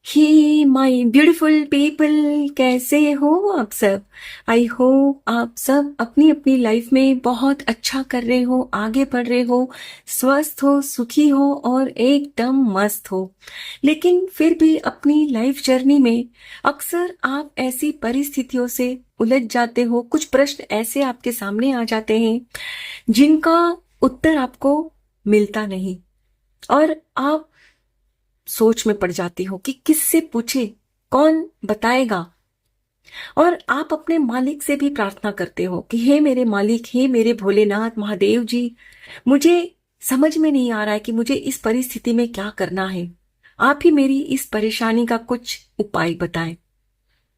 He my beautiful people, कैसे हो आप सब। आई होप आप सब अपनी अपनी लाइफ में बहुत अच्छा कर रहे हो, आगे बढ़ रहे हो, स्वस्थ हो, सुखी हो और एकदम मस्त हो। लेकिन फिर भी अपनी लाइफ जर्नी में अक्सर आप ऐसी परिस्थितियों से उलझ जाते हो, कुछ प्रश्न ऐसे आपके सामने आ जाते हैं जिनका उत्तर आपको मिलता नहीं और आप सोच में पड़ जाती हो कि किससे पूछे, कौन बताएगा। और आप अपने मालिक से भी प्रार्थना करते हो कि हे मेरे मालिक, हे मेरे भोलेनाथ महादेव जी, मुझे समझ में नहीं आ रहा है कि मुझे इस परिस्थिति में क्या करना है। आप ही मेरी इस परेशानी का कुछ उपाय बताएं।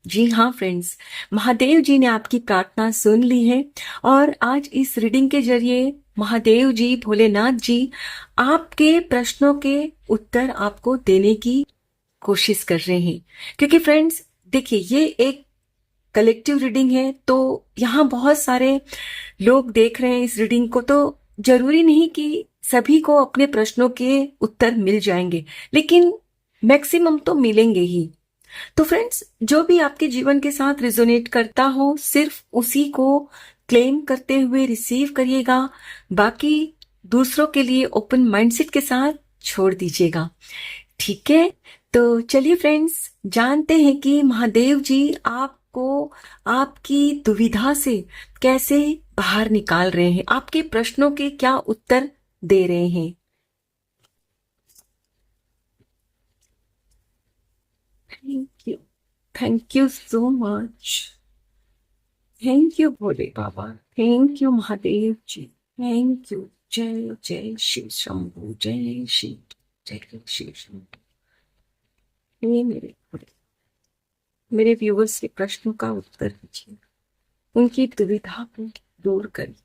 जी हाँ फ्रेंड्स, महादेव जी ने आपकी प्रार्थना सुन ली है और आज इस रीडिंग के जरिए महादेव जी, भोलेनाथ जी आपके प्रश्नों के उत्तर आपको देने की कोशिश कर रहे हैं। क्योंकि फ्रेंड्स देखिए, ये एक कलेक्टिव रीडिंग है, तो यहाँ बहुत सारे लोग देख रहे हैं इस रीडिंग को, तो जरूरी नहीं कि सभी को अपने प्रश्नों के उत्तर मिल जाएंगे, लेकिन मैक्सिमम तो मिलेंगे ही। तो फ्रेंड्स, जो भी आपके जीवन के साथ रिजोनेट करता हो, सिर्फ उसी को क्लेम करते हुए रिसीव करिएगा, बाकी दूसरों के लिए ओपन माइंडसेट के साथ छोड़ दीजिएगा। ठीक है, तो चलिए फ्रेंड्स, जानते हैं कि महादेव जी आपको आपकी दुविधा से कैसे बाहर निकाल रहे हैं, आपके प्रश्नों के क्या उत्तर दे रहे हैं। Thank you, thank you so much. Thank you Bhole Baba, thank you Mahadev ji, thank you. जय जय शिव शंभू, जय शिव, जय शिव शंभू। ये मेरे व्यूवर्स के प्रश्नों का उत्तर दीजिए, उनकी दुविधा को दूर करिए।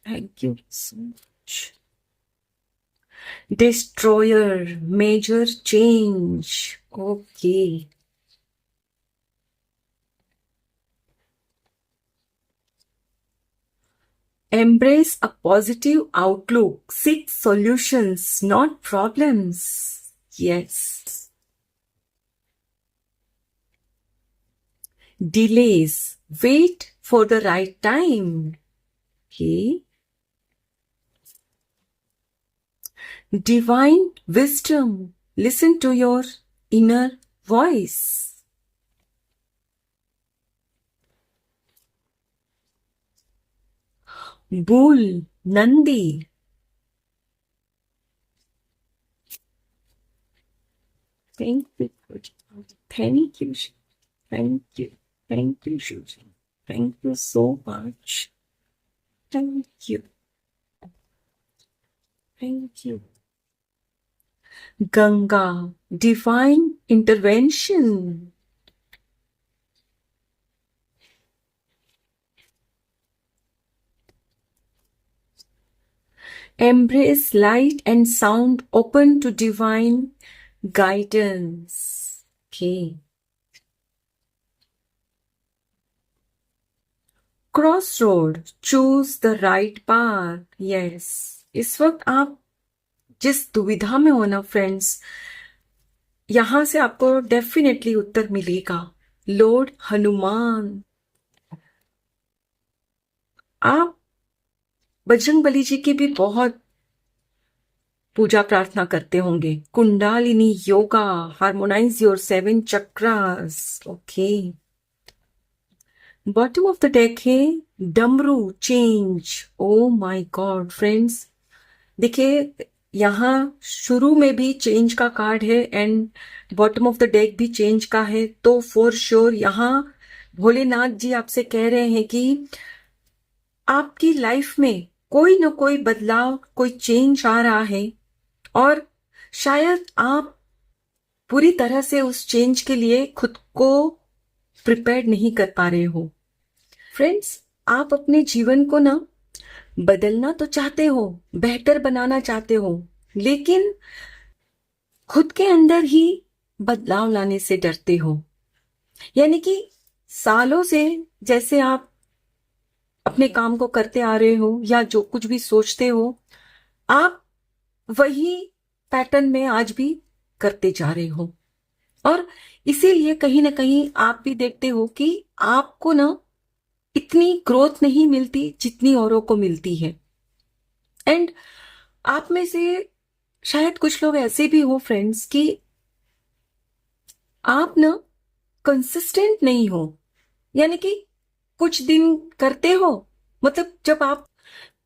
Thank you so much. Destroyer, major change, okay. Embrace a positive outlook. Seek solutions, not problems. Yes. Delays. Wait for the right time. Okay. Divine wisdom. Listen to your inner voice. Bull, Nandi. Thank you. Thank you. Thank you. Thank you, Susan. Thank you so much. Thank you. Thank you. Ganga, divine intervention. Embrace light and sound, open to divine guidance. Okay. Crossroad, choose the right path. Yes. इस वक्त आप जिस दुविधा में हो ना friends, यहां से आपको डेफिनेटली उत्तर मिलेगा। लॉर्ड हनुमान, आप बजरंगबली जी की भी बहुत पूजा प्रार्थना करते होंगे। Kundalini yoga, harmonise your 7 chakras. Okay. Bottom of the deck है डमरू, change. Oh my god friends, देखिए यहाँ शुरू में भी चेंज का कार्ड है and bottom of the deck भी चेंज का है, तो फॉर श्योर यहाँ भोलेनाथ जी आपसे कह रहे हैं कि आपकी लाइफ में कोई ना कोई बदलाव, कोई चेंज आ रहा है और शायद आप पूरी तरह से उस चेंज के लिए खुद को प्रिपेयर नहीं कर पा रहे हो। फ्रेंड्स, आप अपने जीवन को ना बदलना तो चाहते हो, बेहतर बनाना चाहते हो, लेकिन खुद के अंदर ही बदलाव लाने से डरते हो। यानी कि सालों से जैसे आप अपने काम को करते आ रहे हो या जो कुछ भी सोचते हो, आप वही पैटर्न में आज भी करते जा रहे हो। और इसीलिए कहीं ना कहीं आप भी देखते हो कि आपको ना इतनी ग्रोथ नहीं मिलती जितनी औरों को मिलती है। एंड आप में से शायद कुछ लोग ऐसे भी हो फ्रेंड्स कि आप ना कंसिस्टेंट नहीं हो, यानी कि कुछ दिन करते हो, मतलब जब आप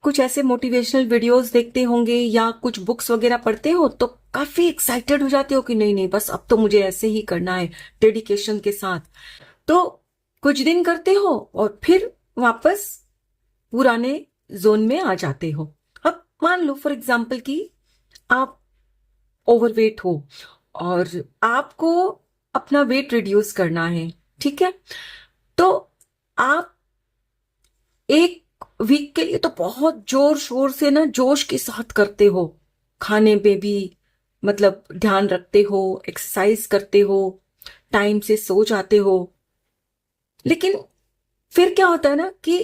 कुछ ऐसे मोटिवेशनल वीडियोस देखते होंगे या कुछ बुक्स वगैरह पढ़ते हो तो काफी एक्साइटेड हो जाते हो कि नहीं नहीं बस अब तो मुझे ऐसे ही करना है डेडिकेशन के साथ। तो कुछ दिन करते हो और फिर वापस पुराने जोन में आ जाते हो। अब मान लो फॉर एग्जाम्पल कि आप ओवरवेट हो और आपको अपना वेट रिड्यूस करना है, ठीक है? तो आप एक वीक के लिए तो बहुत जोर शोर से ना जोश के साथ करते हो, खाने पे भी मतलब ध्यान रखते हो, एक्सरसाइज करते हो, टाइम से सो जाते हो। लेकिन फिर क्या होता है ना कि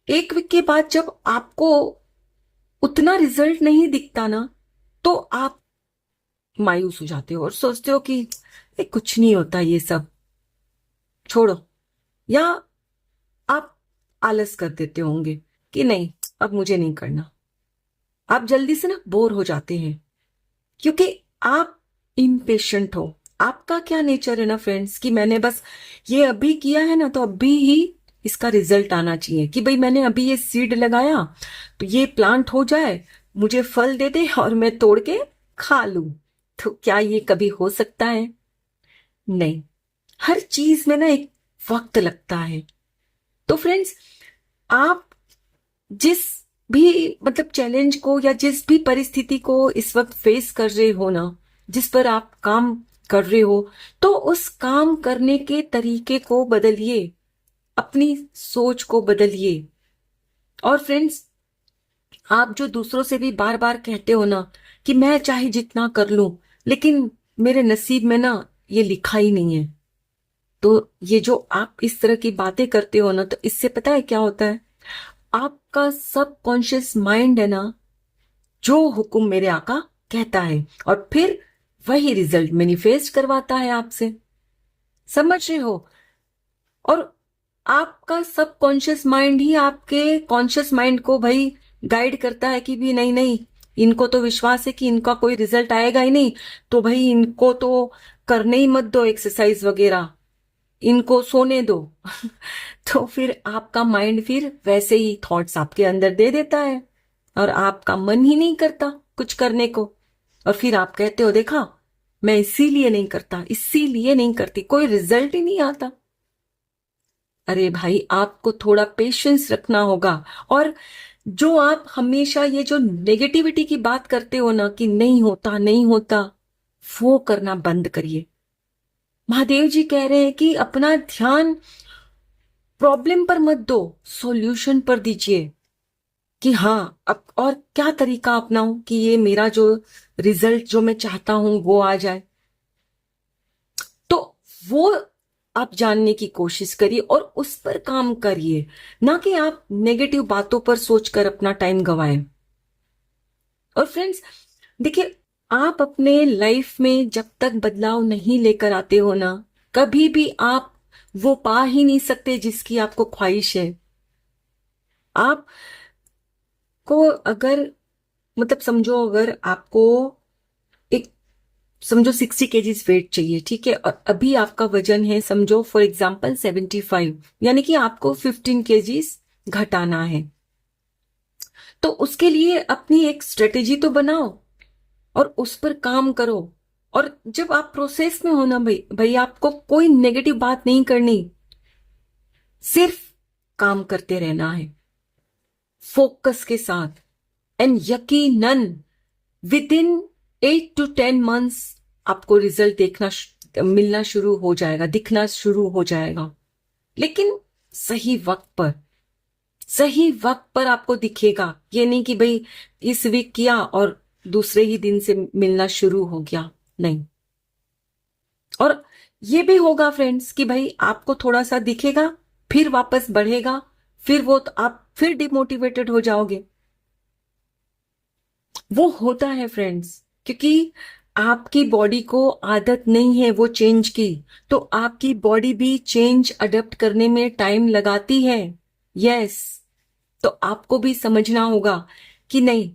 एक वीक के बाद जब आपको उतना रिजल्ट नहीं दिखता ना तो आप मायूस हो जाते हो और सोचते हो कि कुछ नहीं होता ये सब, छोड़ो। या आप आलस कर देते होंगे कि नहीं अब मुझे नहीं करना। आप जल्दी से ना बोर हो जाते हैं क्योंकि आप इम्पेशेंट हो। आपका क्या नेचर है ना फ्रेंड्स कि मैंने बस ये अभी किया है ना तो अभी ही इसका रिजल्ट आना चाहिए, कि भाई मैंने अभी ये सीड लगाया तो ये प्लांट हो जाए, मुझे फल दे दे और मैं तोड़ के खा लूं। तो क्या ये कभी हो सकता है? नहीं, हर चीज में ना एक वक्त लगता है। तो फ्रेंड्स, आप जिस भी मतलब चैलेंज को या जिस भी परिस्थिति को इस वक्त फेस कर रहे हो ना, जिस पर आप काम कर रहे हो, तो उस काम करने के तरीके को बदलिए, अपनी सोच को बदलिए। और फ्रेंड्स, आप जो दूसरों से भी बार बार कहते हो ना कि मैं चाहे जितना कर लूं लेकिन मेरे नसीब में ना ये लिखा ही नहीं है, तो ये जो आप इस तरह की बातें करते हो ना, तो इससे पता है क्या होता है? आपका सबकॉन्शियस माइंड है ना, जो हुक्म मेरे आका कहता है और फिर वही रिजल्ट मैनिफेस्ट करवाता है आपसे। समझ रहे हो? और आपका सबकॉन्शियस माइंड ही आपके कॉन्शियस माइंड को भाई गाइड करता है कि भी नहीं नहीं, इनको तो विश्वास है कि इनका कोई रिजल्ट आएगा ही नहीं, तो भाई इनको तो करने ही मत दो एक्सरसाइज वगैरह, इनको सोने दो। तो फिर आपका माइंड फिर वैसे ही थॉट्स आपके अंदर दे देता है और आपका मन ही नहीं करता कुछ करने को। और फिर आप कहते हो देखा, मैं इसीलिए नहीं करता, इसीलिए नहीं करती, कोई रिजल्ट ही नहीं आता। अरे भाई, आपको थोड़ा पेशेंस रखना होगा। और जो आप हमेशा ये जो नेगेटिविटी की बात करते हो ना कि नहीं होता नहीं होता, वो करना बंद करिए। महादेव जी कह रहे हैं कि अपना ध्यान प्रॉब्लम पर मत दो, सॉल्यूशन पर दीजिए कि हाँ अब और क्या तरीका अपनाऊं कि ये मेरा जो रिजल्ट जो मैं चाहता हूं वो आ जाए। तो वो आप जानने की कोशिश करिए और उस पर काम करिए, ना कि आप नेगेटिव बातों पर सोचकर अपना टाइम गवाएं। और फ्रेंड्स देखिए, आप अपने लाइफ में जब तक बदलाव नहीं लेकर आते हो ना, कभी भी आप वो पा ही नहीं सकते जिसकी आपको ख्वाहिश है। आप को अगर मतलब समझो, अगर आपको एक समझो 60 केजीज वेट चाहिए, ठीक है, और अभी आपका वजन है समझो फॉर एग्जांपल 75, यानी कि आपको 15 केजीज घटाना है। तो उसके लिए अपनी एक स्ट्रेटेजी तो बनाओ और उस पर काम करो। और जब आप प्रोसेस में हो ना भाई भाई, आपको कोई नेगेटिव बात नहीं करनी, सिर्फ काम करते रहना है फोकस के साथ। एंड यकीनन विद इन 8 to 10 months आपको रिजल्ट देखना मिलना शुरू हो जाएगा, दिखना शुरू हो जाएगा। लेकिन सही वक्त पर, सही वक्त पर आपको दिखेगा। ये नहीं कि भाई इस वीक किया और दूसरे ही दिन से मिलना शुरू हो गया, नहीं। और ये भी होगा फ्रेंड्स कि भाई आपको थोड़ा सा दिखेगा, फिर वापस बढ़ेगा, फिर वो तो आप फिर डिमोटिवेटेड हो जाओगे। वो होता है फ्रेंड्स, क्योंकि आपकी बॉडी को आदत नहीं है वो चेंज की, तो आपकी बॉडी भी चेंज अडेप्ट करने में टाइम लगाती है। यस, तो आपको भी समझना होगा कि नहीं,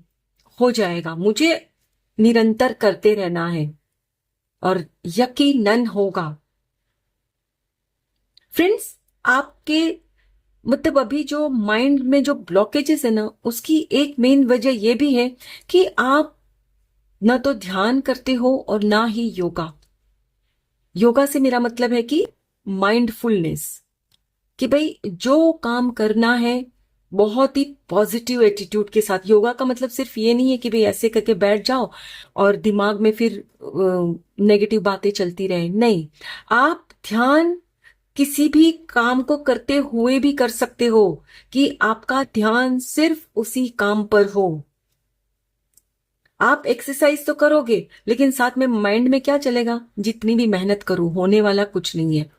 हो जाएगा, मुझे निरंतर करते रहना है और यकीनन होगा। फ्रेंड्स, आपके मतलब अभी जो माइंड में जो ब्लॉकेजेस है ना, उसकी एक मेन वजह यह भी है कि आप ना तो ध्यान करते हो और ना ही योगा। योगा से मेरा मतलब है कि माइंडफुलनेस, कि भाई जो काम करना है बहुत ही पॉजिटिव एटीट्यूड के साथ। योगा का मतलब सिर्फ ये नहीं है कि भाई ऐसे करके बैठ जाओ और दिमाग में फिर नेगेटिव बातें चलती रहे। नहीं, आप ध्यान किसी भी काम को करते हुए भी कर सकते हो कि आपका ध्यान सिर्फ उसी काम पर हो। आप एक्सरसाइज तो करोगे लेकिन साथ में माइंड में क्या चलेगा, जितनी भी मेहनत करूं होने वाला कुछ नहीं है,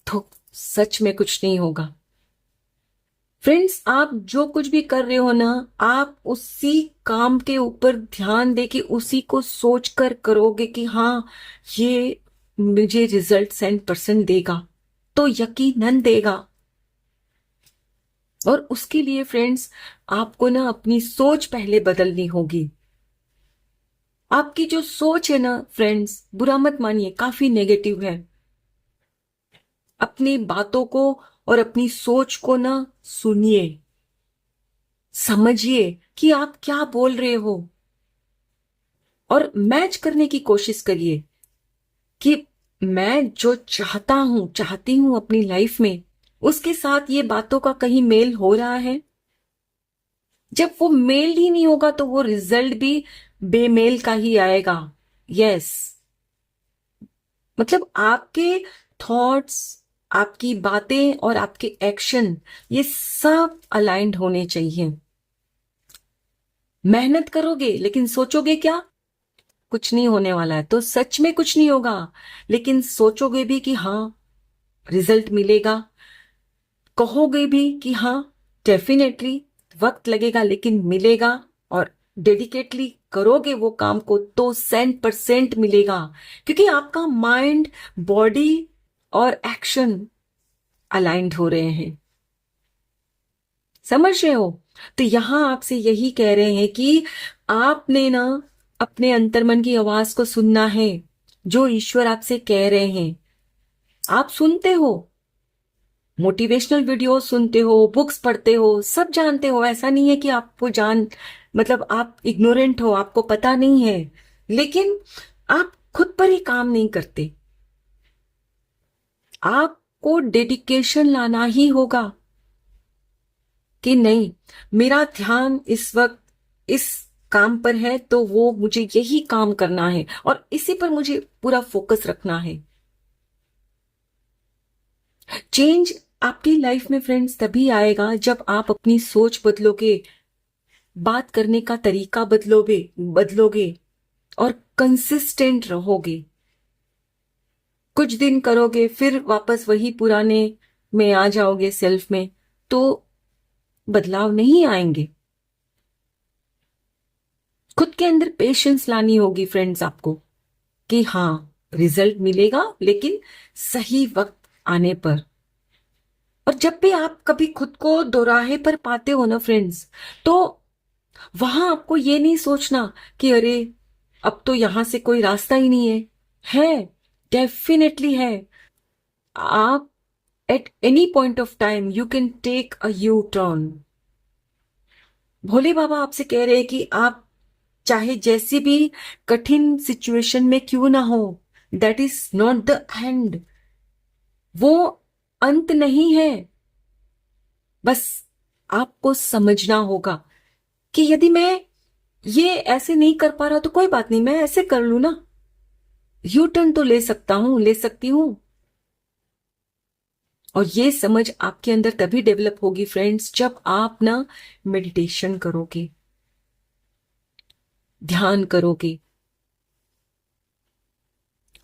तो सच में कुछ नहीं होगा। फ्रेंड्स, आप जो कुछ भी कर रहे हो ना, आप उसी काम के ऊपर ध्यान देके उसी को सोच कर करोगे कि हाँ, ये मुझे रिजल्ट 100% देगा, तो यकीनन देगा। और उसके लिए फ्रेंड्स, आपको ना अपनी सोच पहले बदलनी होगी। आपकी जो सोच है ना फ्रेंड्स, बुरा मत मानिए, काफी नेगेटिव है। अपनी बातों को और अपनी सोच को ना सुनिए, समझिए कि आप क्या बोल रहे हो और मैच करने की कोशिश करिए कि मैं जो चाहती हूं अपनी लाइफ में, उसके साथ ये बातों का कहीं मेल हो रहा है। जब वो मेल ही नहीं होगा तो वो रिजल्ट भी बेमेल का ही आएगा। यस, मतलब आपके थॉट्स, आपकी बातें और आपके एक्शन, ये सब अलाइंड होने चाहिए। मेहनत करोगे लेकिन सोचोगे क्या, कुछ नहीं होने वाला है, तो सच में कुछ नहीं होगा। लेकिन सोचोगे भी कि हाँ रिजल्ट मिलेगा, कहोगे भी कि हाँ डेफिनेटली वक्त लगेगा लेकिन मिलेगा, और डेडिकेटली करोगे वो काम को तो 100% मिलेगा, क्योंकि आपका माइंड, बॉडी और एक्शन अलाइंड हो रहे हैं। समझ रहे हो? तो यहां आपसे यही कह रहे हैं कि आपने ना अपने अंतर्मन की आवाज को सुनना है, जो ईश्वर आपसे कह रहे हैं। आप सुनते हो, मोटिवेशनल वीडियो सुनते हो, बुक्स पढ़ते हो, सब जानते हो, ऐसा नहीं है कि आपको मतलब आप इग्नोरेंट हो, आपको पता नहीं है, लेकिन आप खुद पर ही काम नहीं करते। आपको डेडिकेशन लाना ही होगा कि नहीं, मेरा ध्यान इस वक्त इस काम पर है, तो वो मुझे यही काम करना है और इसी पर मुझे पूरा फोकस रखना है। चेंज आपकी लाइफ में फ्रेंड्स तभी आएगा जब आप अपनी सोच बदलोगे, बात करने का तरीका बदलोगे और कंसिस्टेंट रहोगे। कुछ दिन करोगे फिर वापस वही पुराने में आ जाओगे, सेल्फ में, तो बदलाव नहीं आएंगे। खुद के अंदर पेशेंस लानी होगी फ्रेंड्स आपको कि हाँ रिजल्ट मिलेगा लेकिन सही वक्त आने पर। और जब भी आप कभी खुद को दोराहे पर पाते हो ना फ्रेंड्स, तो वहां आपको ये नहीं सोचना कि अरे अब तो यहां से कोई रास्ता ही नहीं है डेफिनेटली है। आप at any point of time you can take a U turn. भोले बाबा आपसे कह रहे हैं कि आप चाहे जैसी भी कठिन सिचुएशन में क्यों ना हो, that is not the end, वो अंत नहीं है। बस आपको समझना होगा कि यदि मैं ये ऐसे नहीं कर पा रहा तो कोई बात नहीं, मैं ऐसे कर लू ना, यू टर्न तो ले सकता हूं, ले सकती हूं। और ये समझ आपके अंदर तभी डेवलप होगी फ्रेंड्स जब आप ना मेडिटेशन करोगे, ध्यान करोगे।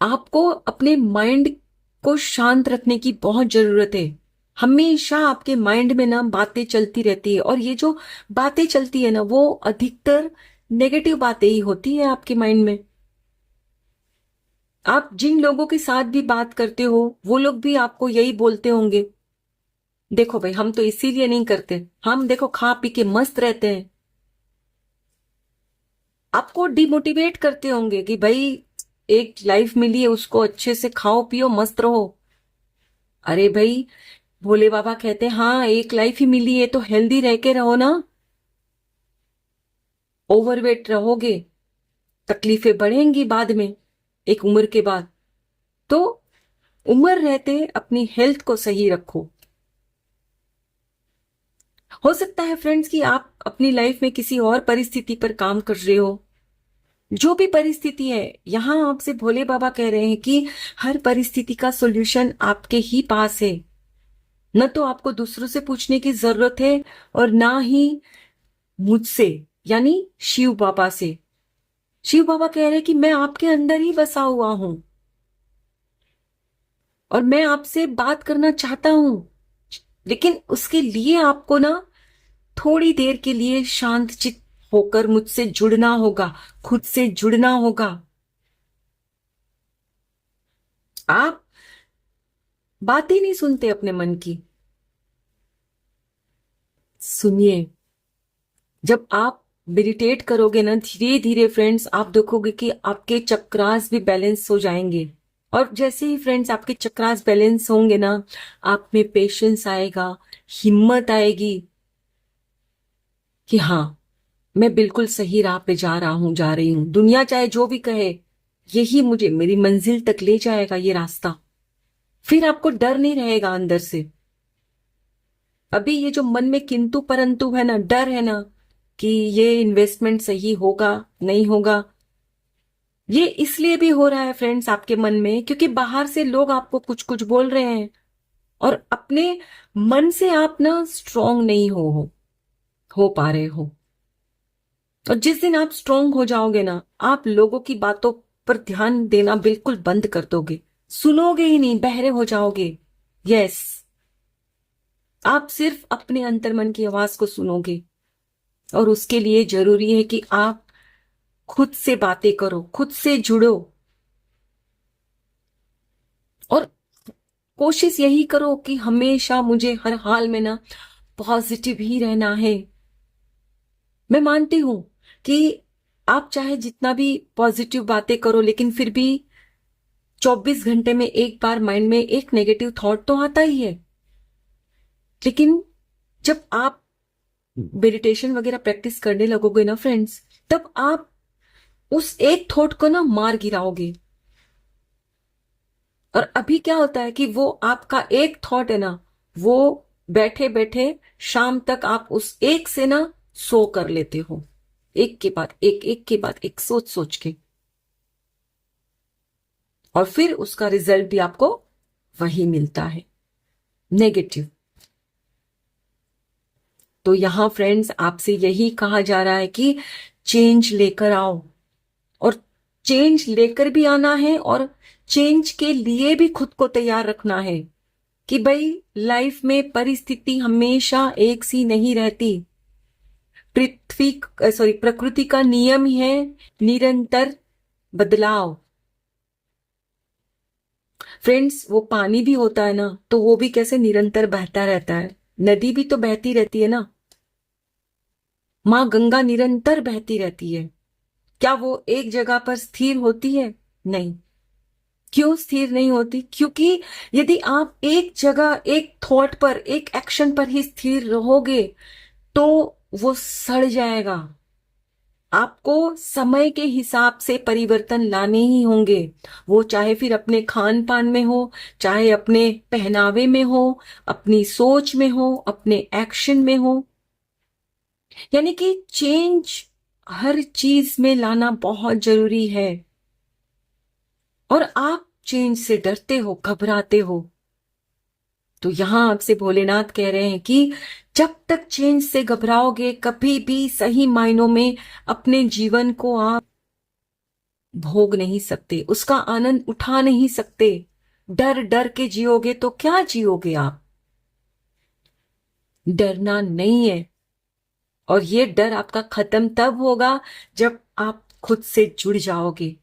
आपको अपने माइंड को शांत रखने की बहुत जरूरत है। हमेशा आपके माइंड में ना बातें चलती रहती है, और ये जो बातें चलती है ना, वो अधिकतर नेगेटिव बातें ही होती है आपके माइंड में। आप जिन लोगों के साथ भी बात करते हो वो लोग भी आपको यही बोलते होंगे, देखो भाई हम तो इसीलिए नहीं करते, हम देखो खा पी के मस्त रहते हैं। आपको डिमोटिवेट करते होंगे कि भाई एक लाइफ मिली है, उसको अच्छे से खाओ पियो मस्त रहो। अरे भाई भोले बाबा कहते हैं हाँ एक लाइफ ही मिली है तो हेल्दी रह के रहो ना। ओवरवेट रहोगे तकलीफें बढ़ेंगी बाद में, एक उम्र के बाद। तो उम्र रहते अपनी हेल्थ को सही रखो। हो सकता है फ्रेंड्स कि आप अपनी लाइफ में किसी और परिस्थिति पर काम कर रहे हो, जो भी परिस्थिति है, यहां आपसे भोले बाबा कह रहे हैं कि हर परिस्थिति का सॉल्यूशन आपके ही पास है। न तो आपको दूसरों से पूछने की जरूरत है और ना ही मुझसे यानी शिव बाबा से। शिव बाबा कह रहे हैं कि मैं आपके अंदर ही बसा हुआ हूं और मैं आपसे बात करना चाहता हूं, लेकिन उसके लिए आपको ना थोड़ी देर के लिए शांत चित्त होकर मुझसे जुड़ना होगा, खुद से जुड़ना होगा। आप बात ही नहीं सुनते अपने मन की। सुनिए, जब आप मेडिटेट करोगे ना धीरे धीरे फ्रेंड्स, आप देखोगे कि आपके चक्रास भी बैलेंस हो जाएंगे। और जैसे ही फ्रेंड्स आपके चक्रास बैलेंस होंगे ना, आप में पेशेंस आएगा, हिम्मत आएगी कि हाँ मैं बिल्कुल सही राह पे जा रहा हूं, जा रही हूं। दुनिया चाहे जो भी कहे, यही मुझे मेरी मंजिल तक ले जाएगा ये रास्ता। फिर आपको डर नहीं रहेगा अंदर से। अभी ये जो मन में किंतु परंतु है ना, डर है ना कि ये इन्वेस्टमेंट सही होगा नहीं होगा, ये इसलिए भी हो रहा है फ्रेंड्स आपके मन में क्योंकि बाहर से लोग आपको कुछ कुछ बोल रहे हैं और अपने मन से आप ना स्ट्रांग नहीं हो पा रहे हो। और जिस दिन आप स्ट्रांग हो जाओगे ना, आप लोगों की बातों पर ध्यान देना बिल्कुल बंद कर दोगे, सुनोगे ही नहीं, बहरे हो जाओगे। यस, आप सिर्फ अपने अंतर्मन की आवाज को सुनोगे। और उसके लिए जरूरी है कि आप खुद से बातें करो, खुद से जुड़ो और कोशिश यही करो कि हमेशा मुझे हर हाल में ना पॉजिटिव ही रहना है। मैं मानती हूं कि आप चाहे जितना भी पॉजिटिव बातें करो, लेकिन फिर भी 24 घंटे में एक बार माइंड में एक नेगेटिव थॉट तो आता ही है। लेकिन जब आप मेडिटेशन वगैरह प्रैक्टिस करने लगोगे ना फ्रेंड्स, तब आप उस एक थॉट को ना मार गिराओगे। और अभी क्या होता है कि वो आपका एक थॉट है ना, वो बैठे बैठे शाम तक आप उस एक से ना 100 कर लेते हो, एक के बाद एक, एक के बाद एक, सोच सोच के। और फिर उसका रिजल्ट भी आपको वही मिलता है, नेगेटिव। तो यहां फ्रेंड्स आपसे यही कहा जा रहा है कि चेंज लेकर आओ। और चेंज लेकर भी आना है और चेंज के लिए भी खुद को तैयार रखना है कि भाई लाइफ में परिस्थिति हमेशा एक सी नहीं रहती। प्रकृति का नियम ही है निरंतर बदलाव। फ्रेंड्स वो पानी भी होता है ना, तो वो भी कैसे निरंतर बहता रहता है, नदी भी तो बहती रहती है ना। माँ गंगा निरंतर बहती रहती है, क्या वो एक जगह पर स्थिर होती है? नहीं। क्यों स्थिर नहीं होती? क्योंकि यदि आप एक जगह एक थॉट पर एक एक्शन पर ही स्थिर रहोगे तो वो सड़ जाएगा। आपको समय के हिसाब से परिवर्तन लाने ही होंगे, वो चाहे फिर अपने खान पान में हो, चाहे अपने पहनावे में हो, अपनी सोच में हो, अपने एक्शन में हो। यानी कि चेंज हर चीज में लाना बहुत जरूरी है। और आप चेंज से डरते हो, घबराते हो, तो यहां आपसे भोलेनाथ कह रहे हैं कि जब तक चेंज से घबराओगे कभी भी सही मायनों में अपने जीवन को आप भोग नहीं सकते, उसका आनंद उठा नहीं सकते। डर डर के जियोगे तो क्या जियोगे आप? डरना नहीं है। और ये डर आपका खत्म तब होगा जब आप खुद से जुड़ जाओगे।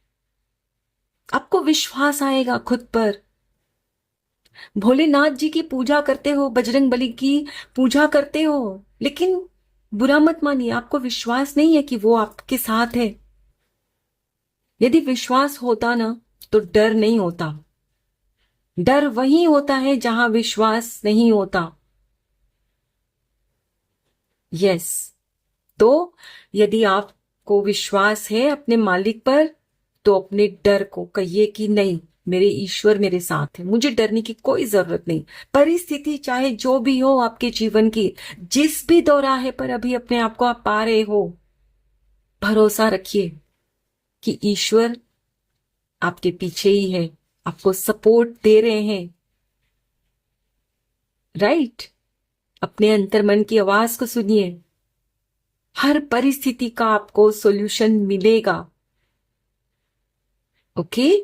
आपको विश्वास आएगा खुद पर। भोलेनाथ जी की पूजा करते हो, बजरंग बली की पूजा करते हो, लेकिन बुरा मत मानिए, आपको विश्वास नहीं है कि वो आपके साथ है। यदि विश्वास होता ना तो डर नहीं होता। डर वही होता है जहां विश्वास नहीं होता। यस, तो यदि आपको विश्वास है अपने मालिक पर, तो अपने डर को कहिए कि नहीं, मेरे ईश्वर मेरे साथ है, मुझे डरने की कोई जरूरत नहीं। परिस्थिति चाहे जो भी हो आपके जीवन की, जिस भी दौराहे पर अभी अपने आप को आप पा रहे हो, भरोसा रखिए कि ईश्वर आपके पीछे ही है, आपको सपोर्ट दे रहे हैं। राइट? अपने अंतर्मन की आवाज को सुनिए। हर परिस्थिति का आपको सॉल्यूशन मिलेगा। ओके,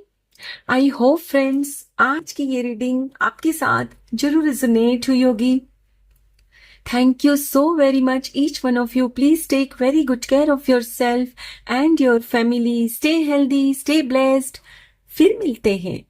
आई होप फ्रेंड्स आज की ये रीडिंग आपके साथ जरूर रिजोनेट हुई होगी। Thank you so very much, each one of you. Please take very good care of yourself and your family. Stay healthy, stay blessed. फिर मिलते हैं